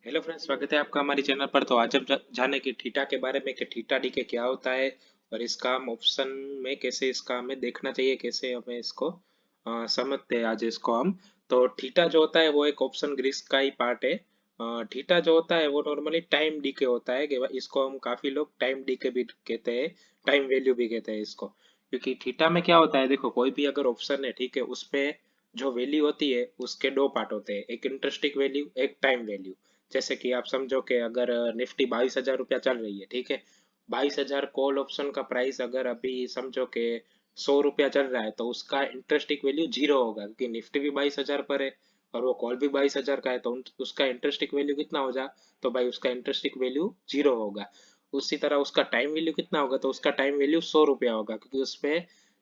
Hello friends, स्वागत है आपका हमारे चैनल पर। तो आज हम जाने की थीटा के बारे में कि थीटा डी के क्या होता है और इसका हम ऑप्शन में कैसे इसका हमें देखना चाहिए, कैसे हमें इसको समझते हैं आज इसको हम। तो थीटा जो होता है वो एक ऑप्शन ग्रीस का ही पार्ट है। थीटा जो होता है वो नॉर्मली टाइम डी के होता है, कि इसको हम काफी लोग टाइम डी के भी कहते हैं, टाइम वैल्यू भी कहते हैं इसको। क्योंकि थीटा में क्या होता है, देखो कोई भी अगर ऑप्शन है, ठीक है, उसपे जो वैल्यू होती है उसके दो पार्ट होते हैं, एक इंटरेस्टिंग वैल्यू, एक टाइम वैल्यू। जैसे कि आप समझो कि अगर निफ्टी 22,000 रुपया चल रही है, ठीक है, 22,000 कॉल ऑप्शन का प्राइस अगर अभी समझो कि 100 रुपया चल रहा है, तो उसका इंटरेस्टिंग वैल्यू जीरो होगा, क्योंकि निफ्टी भी 22,000 पर है और वो कॉल भी 22,000 का है। तो उसका इंटरेस्टिंग वैल्यू कितना हो जा, तो भाई उसका इंटरेस्टिंग वैल्यू जीरो होगा। उसी तरह उसका टाइम वैल्यू कितना होगा, तो उसका टाइम वैल्यू 100 रुपया होगा, क्योंकि उसपे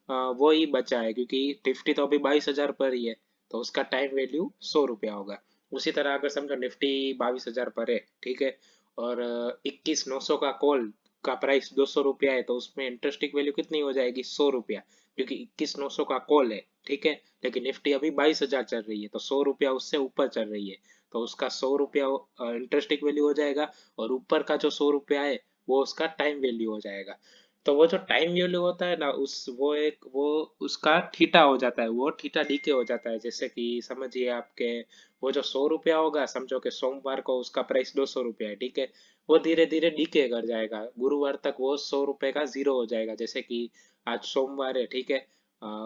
वो ही बचा है, क्योंकि निफ्टी तो अभी 22,000 पर ही है, तो उसका टाइम वैल्यू 100 रुपया होगा। उसी तरह अगर समझो निफ्टी 22,000 पर है, ठीक है, और 21,900 का कॉल का प्राइस 200 रुपया है, तो उसमें इंटरेस्टिंग वैल्यू कितनी हो जाएगी, 100 रुपया, क्योंकि 21,900 का कॉल है, ठीक है। लेकिन निफ्टी अभी 22,000 चल रही है, तो 100 रुपया उससे ऊपर चल रही है, तो उसका 100 रुपया इंटरेस्टिंग वैल्यू हो जाएगा, और ऊपर का जो 100 रुपया है वो उसका टाइम वैल्यू हो जाएगा। तो वो जो टाइम वैल्यू होता है ना, वो उसका थीटा हो जाता है, वो थीटा डी के हो जाता है। जैसे कि समझिए आपके, वो जो 100 रुपया होगा, समझो कि सोमवार को उसका प्राइस 200 रुपया है, ठीक है, वो धीरे धीरे डीके कर जाएगा, गुरुवार तक वो 100 रुपये का जीरो हो जाएगा। जैसे कि आज सोमवार है, ठीक है,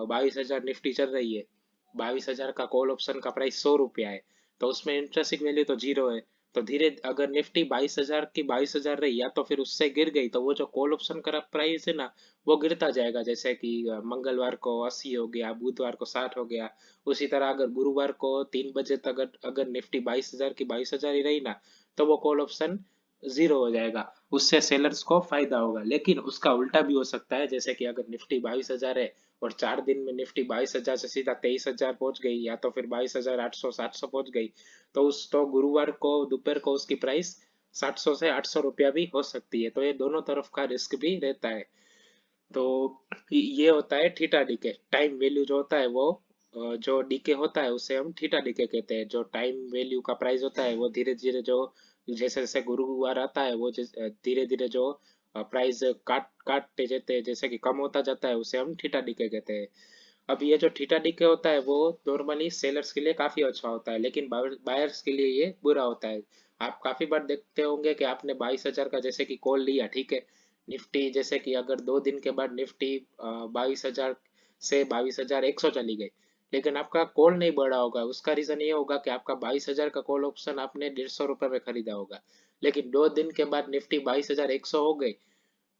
22,000 निफ्टी चल रही है, 22,000 का कॉल ऑप्शन का प्राइस 100 रुपया है, तो उसमें इंटरेस्टिंग वैल्यू तो जीरो है। तो धीरे अगर निफ्टी 22,000 की 22,000 रही, या तो फिर उससे गिर गई, तो वो जो कॉल ऑप्शन का प्राइस है ना, वो गिरता जाएगा। जैसे कि मंगलवार को 80 हो गया, बुधवार को 60 हो गया। उसी तरह अगर गुरुवार को 3 बजे तक अगर अगर निफ्टी 22,000 की 22,000 ही रही ना, तो वो कॉल ऑप्शन जीरो हो जाएगा, उससे सेलर्स को फायदा होगा। लेकिन उसका उल्टा भी हो सकता है, जैसे कि अगर निफ्टी 22,000 है और 4 दिन में निफ्टी 22,000 से सीधा 23,000 पहुंच गई, या तो फिर 22,800 700 पहुंच गई, तो गुरुवार को दोपहर को उसकी प्राइस 700 से 800 रुपया भी हो सकती है। तो ये दोनों तरफ का रिस्क भी रहता है। तो ये होता है थीटा डीके। टाइम वैल्यू जो होता है वो जो डीके होता है उसे हम थीटा डीके कहते हैं। जो टाइम वैल्यू का प्राइस होता है वो धीरे धीरे जो, जैसे जैसे गुरुवार आता है, वो धीरे धीरे जो प्राइस काट काटते जाते हैं, जैसे कि कम होता जाता है, उसे हम थीटा डीके कहते हैं। अब ये जो थीटा डीके होता है वो नॉर्मली सेलर्स के लिए काफी अच्छा होता है, लेकिन बायर्स के लिए ये बुरा होता है। आप काफी बार देखते होंगे कि आपने 22,000 का जैसे कि कॉल लिया, ठीक है, निफ्टी जैसे कि अगर 2 दिन के बाद निफ्टी 22,000 से 22,100 चली गई, लेकिन आपका कॉल नहीं बढ़ा होगा। उसका रीजन ये होगा कि आपका 22,000 का कॉल ऑप्शन आपने 150 रुपये में खरीदा होगा, लेकिन 2 दिन के बाद निफ्टी 22,100 हो गई,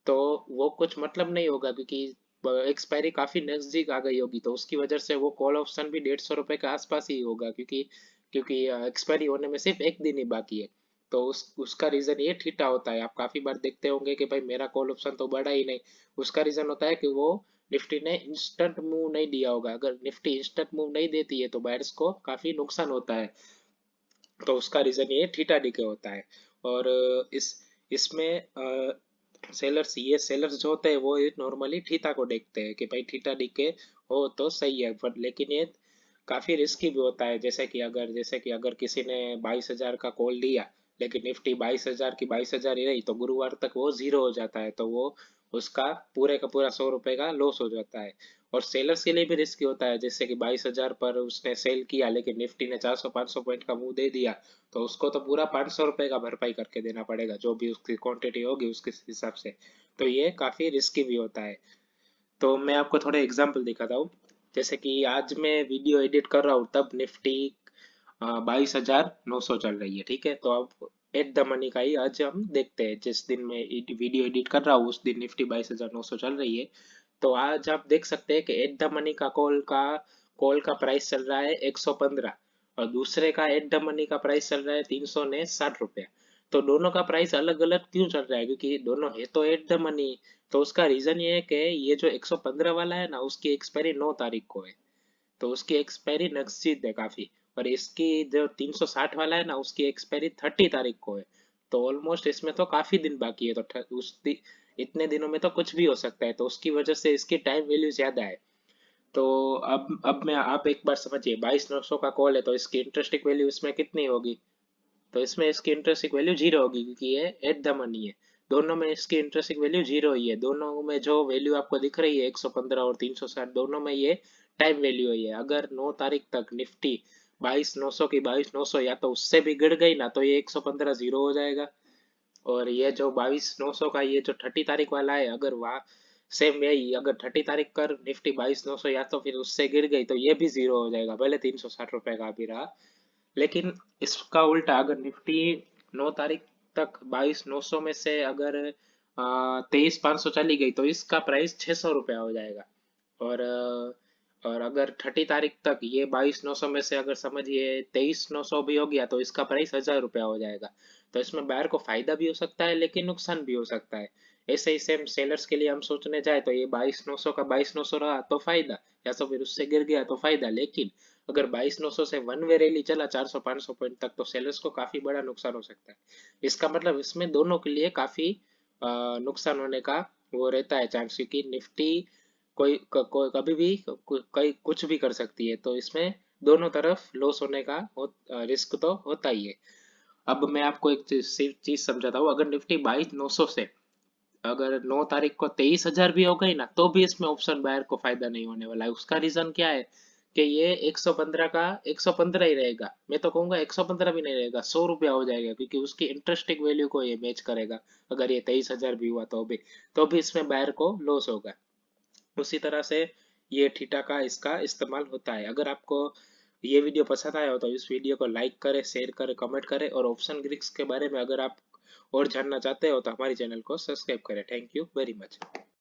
तो वो कुछ मतलब नहीं होगा, क्योंकि एक्सपायरी काफी नजदीक आ गई होगी, तो उसकी वजह से वो कॉल ऑप्शन भी 150 रुपये के आसपास ही होगा, क्योंकि क्योंकि एक्सपायरी होने में सिर्फ एक दिन ही बाकी है। तो उसका रीजन ये थीटा होता है। आप काफी बार देखते होंगे कि भाई मेरा कॉल ऑप्शन तो बढ़ा ही नहीं। उसका रीजन होता है कि वो निफ्टी ने इंस्टेंट मूव नहीं दिया होगा। अगर निफ्टी इंस्टेंट मूव नहीं देती है तो बायर्स को काफी नुकसान होता है। तो उसका रीजन ये थीटा डीके होता है। और इस इसमें सेलर्स जो होते हैं वो नॉर्मली थीटा को देखते हैं कि भाई थीटा डीके हो तो सही है, पर लेकिन ये काफी रिस्की भी होता है। जैसे कि अगर किसी ने 22,000 का कॉल लिया, लेकिन निफ्टी 22,000 की 22,000 ही रही, तो गुरुवार तक वो जीरो हो जाता है, तो वो उसका पूरे का पूरा 100 रुपए का लॉस हो जाता है। और सेलर्स के लिए भी रिस्की होता है। जैसे कि 22,000 पर उसने सेल किया, लेकिन निफ्टी ने 400-500 पॉइंट का मुंह दे दिया, तो उसको तो पूरा 500 रुपए का भरपाई करके देना पड़ेगा, जो भी उसकी क्वांटिटी होगी उसके हिसाब से। तो ये काफी रिस्की भी होता है। तो मैं आपको थोड़े एग्जांपल दिखाता हूँ। जैसे कि आज मैं वीडियो एडिट कर रहा हूँ, तब निफ्टी 22,900 चल रही है, ठीक है। तो अब एट द मनी का ही आज हम देखते हैं। जिस दिन मैं वीडियो एडिट कर रहा हूँ उस दिन निफ्टी 22,900 चल रही है। तो आज आप देख सकते हैं कि एट द मनी का कॉल का प्राइस चल रहा है 115, और दूसरे का एट द मनी का प्राइस चल रहा है 360 रुपया। तो दोनों का प्राइस अलग अलग क्यों चल रहा है, क्योंकि दोनों है तो एट द मनी। तो उसका रीजन ये है कि ये जो 115 वाला है ना, उसकी एक्सपायरी 9 तारीख को है, तो उसकी एक्सपायरी नजदीक है काफी। और इसकी जो 360 वाला है ना, उसकी एक्सपायरी 30 तारीख को है। तो ऑलमोस्ट इसमें तो काफी दिन बाकी है, तो इतने दिनों में तो कुछ भी हो सकता है, तो उसकी वजह से इसकी टाइम वैल्यू ज्यादा है। तो अब मैं आप एक बार समझिए, 22,900 का कॉल है, तो इसकी इंटरेस्टिंग वैल्यू इसमें कितनी होगी, तो इसमें इसकी इंटरेस्टिंग वैल्यू जीरो होगी क्योंकि ये एट द मनी है। दोनों में इसकी इंटरेस्टिंग वैल्यू जीरो ही है। दोनों में जो वैल्यू आपको दिख रही है 115 और 360, दोनों में ये टाइम वैल्यू है। अगर 9 तारीख तक निफ्टी 22,900 की 22,900 या तो उससे भी गिर गई ना, तो ये 115 जीरो हो जाएगा। और ये जो 22,900 का ये जो 30 तारीख वाला है, अगर वहाँ सेम यही, अगर 30 तारीख कर निफ्टी 22,900 या तो फिर उससे गिर गई, तो ये भी जीरो हो जाएगा, भले 360 रुपए का भी रहा। लेकिन इसका उल्टा, अगर निफ्टी 9 तारीख तक 22,900 में से अगर 23,500 चली गई, तो इसका प्राइस 600 रुपया हो जाएगा। और और अगर 30 तारीख तक ये 22,900 में से अगर समझिए 23,900 भी हो गया, तो इसका प्राइस 1,000 रुपया हो जाएगा। तो इसमें बायर को फायदा भी हो सकता है लेकिन नुकसान भी हो सकता है। ऐसे ही सेम सेलर्स के लिए हम सोचने जाए तो ये 22,900 का 22,900 रहा तो फायदा, या तो फिर उससे गिर गया तो फायदा। लेकिन अगर 22,900 से वन वे रैली चला 400-500 पॉइंट तक, तो सेलर्स को काफी बड़ा नुकसान हो सकता है। इसका मतलब इसमें दोनों के लिए काफी नुकसान होने का वो रहता है चांस, क्योंकि निफ्टी कोई कभी भी कोई कुछ भी कर सकती है। तो इसमें दोनों तरफ लॉस होने का रिस्क तो होता ही है। अब मैं आपको एक चीज समझाता हूँ। अगर निफ्टी 22,900 से अगर 9 तारीख को 23,000 भी हो गई ना, तो भी इसमें ऑप्शन बायर को फायदा नहीं होने वाला है। उसका रीजन क्या है कि ये 115 का 115 ही रहेगा। मैं तो कहूंगा 115 भी नहीं रहेगा, 100 रुपया हो जाएगा, क्योंकि उसकी इंटरेस्टिंग वैल्यू को ये मैच करेगा। अगर ये 23,000 भी हुआ तो भी इसमें बायर को लॉस होगा। उसी तरह से ये थीटा का इसका इस्तेमाल होता है। अगर आपको ये वीडियो पसंद आया हो तो इस वीडियो को लाइक करें, शेयर करें, कमेंट करें, और ऑप्शन ग्रीक्स के बारे में अगर आप और जानना चाहते हो तो हमारे चैनल को सब्सक्राइब करें। Thank you very much.